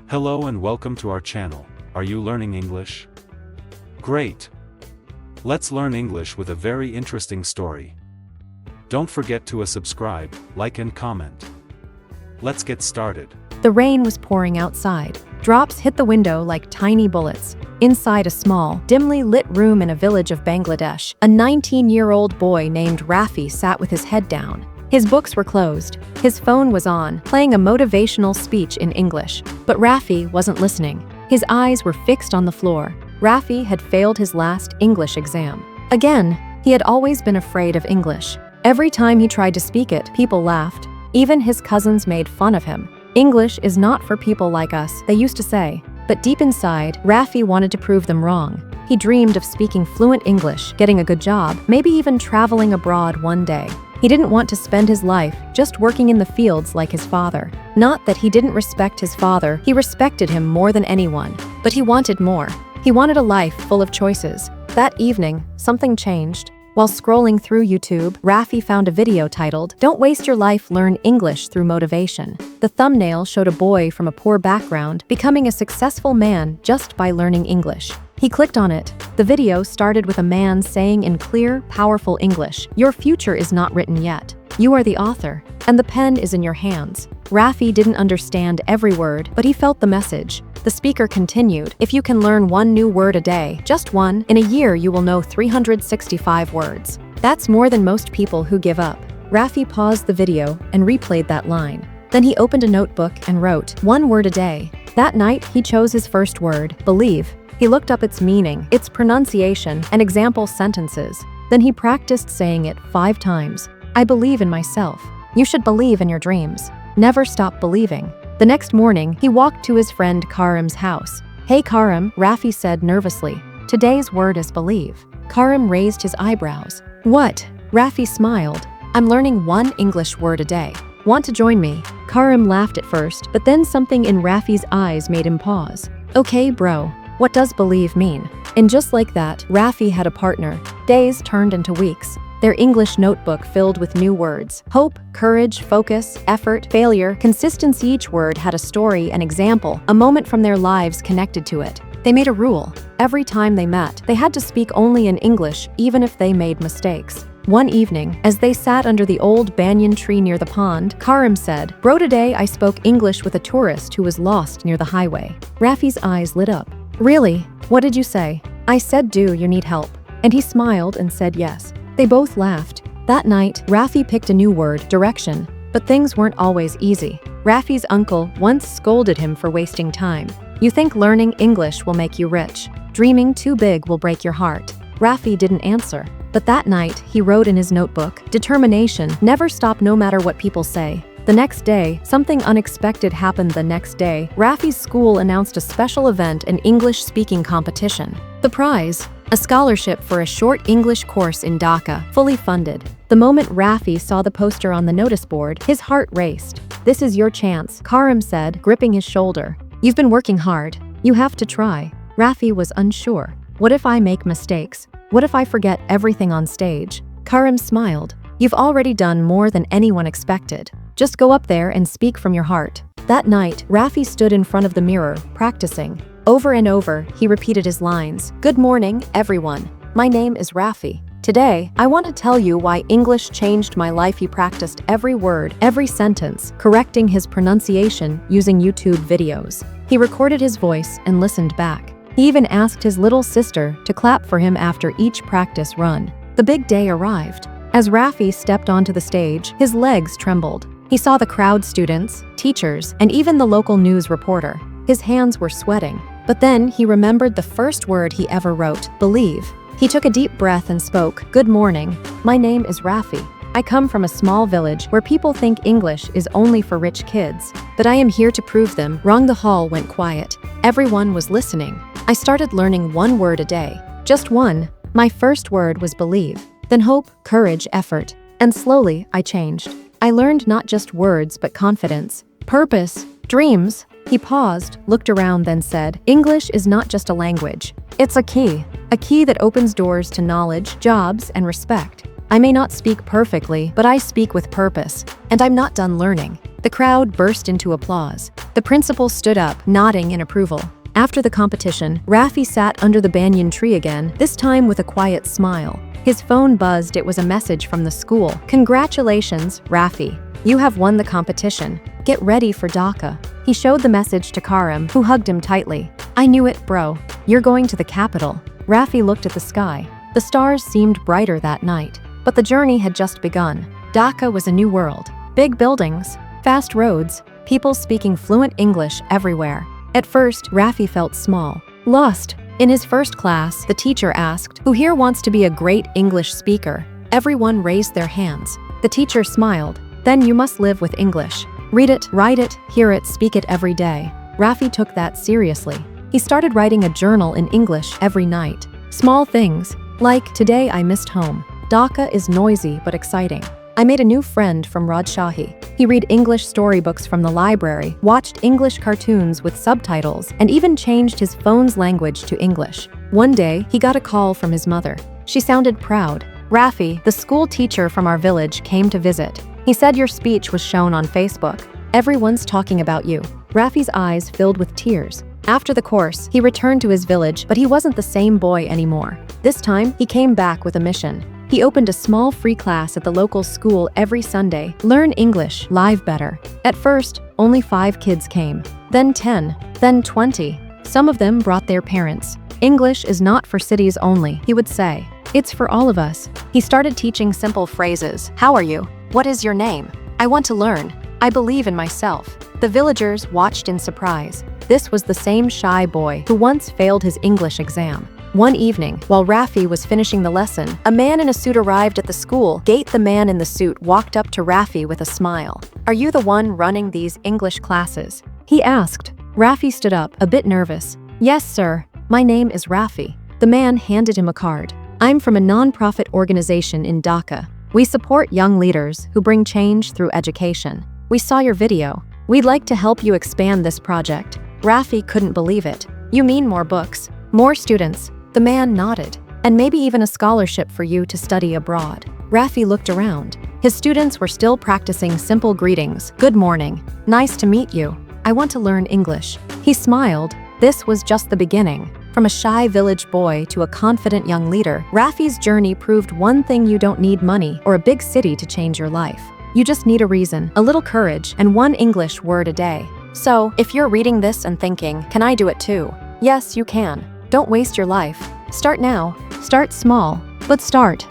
Hello and welcome to our channel. Are you learning English? Great! Let's learn English with a very interesting story. Don't forget to subscribe, like and comment. Let's get started. The rain was pouring outside. Drops hit the window like tiny bullets. Inside a small, dimly lit room in a village of Bangladesh, a 19-year-old boy named Rafi sat with his head down. His books were closed. His phone was on, playing a motivational speech in English. But Rafi wasn't listening. His eyes were fixed on the floor. Rafi had failed his last English exam. Again, he had always been afraid of English. Every time he tried to speak it, people laughed. Even his cousins made fun of him. English is not for people like us, they used to say. But deep inside, Rafi wanted to prove them wrong. He dreamed of speaking fluent English, getting a good job, maybe even traveling abroad one day. He didn't want to spend his life just working in the fields like his father. Not that he didn't respect his father, he respected him more than anyone. But he wanted more. He wanted a life full of choices. That evening, something changed. While scrolling through YouTube, Rafi found a video titled, "Don't Waste Your Life, Learn English Through Motivation." The thumbnail showed a boy from a poor background becoming a successful man just by learning English. He clicked on it. The video started with a man saying in clear, powerful English, "Your future is not written yet. You are the author, and the pen is in your hands." Rafi didn't understand every word, but he felt the message. The speaker continued, "If you can learn one new word a day, just one, in a year you will know 365 words. That's more than most people who give up." Rafi paused the video and replayed that line. Then he opened a notebook and wrote, "One word a day." That night, he chose his first word, believe. He looked up its meaning, its pronunciation, and example sentences. Then he practiced saying it 5 times. "I believe in myself." You should believe in your dreams. Never stop believing. The next morning, he walked to his friend Karim's house. "Hey Karim," Rafi said nervously. "Today's word is believe." Karim raised his eyebrows. "What?" Rafi smiled. "I'm learning one English word a day. Want to join me?" Karim laughed at first, but then something in Rafi's eyes made him pause. "Okay, bro. What does believe mean?" And just like that, Rafi had a partner. Days turned into weeks. Their English notebook filled with new words. Hope, courage, focus, effort, failure, consistency. Each word had a story, an example, a moment from their lives connected to it. They made a rule. Every time they met, they had to speak only in English, even if they made mistakes. One evening, as they sat under the old banyan tree near the pond, Karim said, "Bro, today I spoke English with a tourist who was lost near the highway." Rafi's eyes lit up. "Really? What did you say?" "I said, do you need help?" And he smiled and said yes. They both laughed. That night, Rafi picked a new word, direction. But things weren't always easy. Rafi's uncle once scolded him for wasting time. "You think learning English will make you rich. Dreaming too big will break your heart." Rafi didn't answer. But that night, he wrote in his notebook, "Determination, never stop no matter what people say." The next day, something unexpected happened. The next day, Rafi's school announced a special event, an English-speaking competition. The prize? A scholarship for a short English course in Dhaka, fully funded. The moment Rafi saw the poster on the notice board, his heart raced. "This is your chance," Karim said, gripping his shoulder. "You've been working hard. You have to try." Rafi was unsure. "What if I make mistakes? What if I forget everything on stage?" Karim smiled. "You've already done more than anyone expected. Just go up there and speak from your heart." That night, Rafi stood in front of the mirror, practicing. Over and over, he repeated his lines. "Good morning, everyone. My name is Rafi. Today, I want to tell you why English changed my life." He practiced every word, every sentence, correcting his pronunciation using YouTube videos. He recorded his voice and listened back. He even asked his little sister to clap for him after each practice run. The big day arrived. As Rafi stepped onto the stage, his legs trembled. He saw the crowd, students, teachers, and even the local news reporter. His hands were sweating. But then he remembered the first word he ever wrote, believe. He took a deep breath and spoke, "Good morning. My name is Rafi. I come from a small village where people think English is only for rich kids. But I am here to prove them wrong." The hall went quiet. Everyone was listening. "I started learning one word a day. Just one. My first word was believe. Then hope, courage, effort. And slowly, I changed. I learned not just words but confidence, purpose, dreams." He paused, looked around, then said, "English is not just a language. It's a key that opens doors to knowledge, jobs, and respect." I may not speak perfectly, but I speak with purpose. And I'm not done learning." The crowd burst into applause. The principal stood up, nodding in approval. After the competition, Rafi sat under the banyan tree again, this time with a quiet smile. His phone buzzed. It was a message from the school. "Congratulations, Rafi. You have won the competition. Get ready for Dhaka." He showed the message to Karim, who hugged him tightly. "I knew it, bro. You're going to the capital." Rafi looked at the sky. The stars seemed brighter that night. But the journey had just begun. Dhaka was a new world. Big buildings, fast roads, people speaking fluent English everywhere. At first, Rafi felt small, lost. In his first class, the teacher asked, "Who here wants to be a great English speaker?" Everyone raised their hands. The teacher smiled. "Then you must live with English. Read it, write it, hear it, speak it every day." Rafi took that seriously. He started writing a journal in English every night. Small things, like, "Today I missed home. Dhaka is noisy but exciting. I made a new friend from Rajshahi." He read English storybooks from the library, watched English cartoons with subtitles, and even changed his phone's language to English. One day, he got a call from his mother. She sounded proud. "Rafi, the school teacher from our village, came to visit. He said your speech was shown on Facebook. Everyone's talking about you." Rafi's eyes filled with tears. After the course, he returned to his village, but he wasn't the same boy anymore. This time, he came back with a mission. He opened a small free class at the local school every Sunday. Learn English, live better. At first, only 5 kids came, then 10, then 20. Some of them brought their parents. "English is not for cities only," he would say. "It's for all of us." He started teaching simple phrases. "How are you? What is your name? I want to learn. I believe in myself." The villagers watched in surprise. This was the same shy boy who once failed his English exam. One evening, while Rafi was finishing the lesson, a man in a suit arrived at the school gate. The man in the suit walked up to Rafi with a smile. "Are you the one running these English classes?" he asked. Rafi stood up, a bit nervous. "Yes, sir. My name is Rafi." The man handed him a card. "I'm from a non-profit organization in Dhaka. We support young leaders who bring change through education. We saw your video. We'd like to help you expand this project." Rafi couldn't believe it. "You mean more books, more students?" The man nodded. "And maybe even a scholarship for you to study abroad." Rafi looked around. His students were still practicing simple greetings. "Good morning. Nice to meet you. I want to learn English." He smiled. This was just the beginning. From a shy village boy to a confident young leader, Rafi's journey proved one thing: you don't need money or a big city to change your life. You just need a reason, a little courage, and one English word a day. So, if you're reading this and thinking, "Can I do it too?" Yes, you can. Don't waste your life. Start now. Start small, but start.